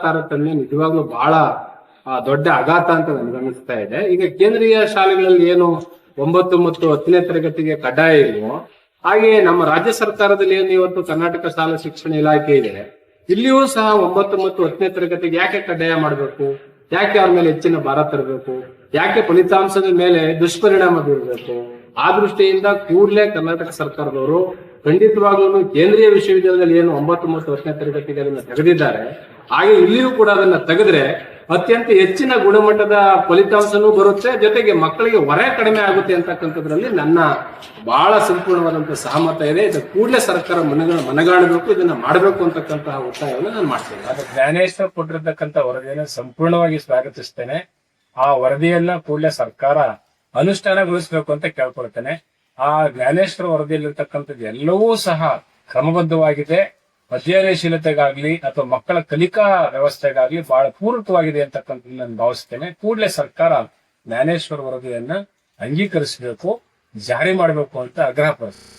ತಾರತಮ್ಯ ನಿಜವಾಗ್ಲೂ ಬಹಳ ದೊಡ್ಡ ಆಘಾತ ಅಂತ ನನಗನ್ನಿಸ್ತಾ ಇದೆ. ಈಗ ಕೇಂದ್ರೀಯ ಶಾಲೆಗಳಲ್ಲಿ ಏನು 9 ಮತ್ತು 10ನೇ ತರಗತಿಗೆ ಕಡ್ಡಾಯ ಇಲ್ವೋ, ಹಾಗೆ ನಮ್ಮ ರಾಜ್ಯ ಸರ್ಕಾರದಲ್ಲಿ ಏನು ಇವತ್ತು ಕರ್ನಾಟಕ ಶಾಲಾ ಶಿಕ್ಷಣ ಇಲಾಖೆ ಇದೆ, ಇಲ್ಲಿಯೂ ಸಹ 9 ಮತ್ತು 10ನೇ ತರಗತಿಗೆ ಯಾಕೆ ಕಡ್ಡಾಯ ಮಾಡಬೇಕು? ಯಾಕೆ ಅವ್ರ ಮೇಲೆ ಹೆಚ್ಚಿನ ಭಾರ ತರಬೇಕು? ಯಾಕೆ ಫಲಿತಾಂಶದ ಮೇಲೆ ದುಷ್ಪರಿಣಾಮ ಬೀರಬೇಕು? ಆ ದೃಷ್ಟಿಯಿಂದ ಕೂಡಲೇ ಕರ್ನಾಟಕ ಸರ್ಕಾರದವರು ಖಂಡಿತವಾಗ್ಲೂ ಕೇಂದ್ರೀಯ ವಿಶ್ವವಿದ್ಯಾಲಯದಲ್ಲಿ ಏನು 9 ಮತ್ತು 10ನೇ ತರಗತಿಗೆ ಅದನ್ನ ತೆಗೆದಿದ್ದಾರೆ, ಹಾಗೆ ಇಲ್ಲಿಯೂ ಕೂಡ ಅದನ್ನ ತೆಗೆದ್ರೆ ಅತ್ಯಂತ ಹೆಚ್ಚಿನ ಗುಣಮಟ್ಟದ ಫಲಿತಾಂಶನೂ ಬರುತ್ತೆ, ಜೊತೆಗೆ ಮಕ್ಕಳಿಗೆ ಹೊರೆ ಕಡಿಮೆ ಆಗುತ್ತೆ ಅಂತಕ್ಕಂಥದ್ರಲ್ಲಿ ನನ್ನ ಬಹಳ ಸಂಪೂರ್ಣವಾದಂತಹ ಸಹಮತ ಇದೆ. ಇದು ಕೂಡಲೇ ಸರ್ಕಾರ ಮನಗಾಣಬೇಕು, ಇದನ್ನ ಮಾಡಬೇಕು ಅಂತಕ್ಕಂತಹ ಒತ್ತಾಯವನ್ನು ನಾನು ಮಾಡ್ತೇನೆ. ಅದು ಜ್ಞಾನೇಶ್ವರ್ ಕೊಟ್ಟಿರ್ತಕ್ಕಂಥ ವರದಿಯನ್ನು ಸಂಪೂರ್ಣವಾಗಿ ಸ್ವಾಗತಿಸ್ತೇನೆ. ಆ ವರದಿಯನ್ನ ಕೂಡಲೇ ಸರ್ಕಾರ ಅನುಷ್ಠಾನಗೊಳಿಸಬೇಕು ಅಂತ ಕೇಳ್ಕೊಳ್ತೇನೆ. ಆ ಜ್ಞಾನೇಶ್ವರ ವರದಿಯಲ್ಲಿರ್ತಕ್ಕಂಥದ್ದು ಎಲ್ಲವೂ ಸಹ ಕ್ರಮಬದ್ಧವಾಗಿದೆ. ಅಧ್ಯಯನಶೀಲತೆಗಾಗ್ಲಿ ಅಥವಾ ಮಕ್ಕಳ ಕಲಿಕಾ ವ್ಯವಸ್ಥೆಗಾಗ್ಲಿ ಬಹಳ ಪೂರಕವಾಗಿದೆ ಅಂತಕ್ಕಂಥದ್ದು ನಾನು ಭಾವಿಸ್ತೇನೆ. ಕೂಡಲೇ ಸರ್ಕಾರ ಜ್ಞಾನೇಶ್ವರ ವರದಿಯನ್ನ ಅಂಗೀಕರಿಸಬೇಕು, ಜಾರಿ ಮಾಡಬೇಕು ಅಂತ ಆಗ್ರಹಪಡಿಸ್ತೇನೆ.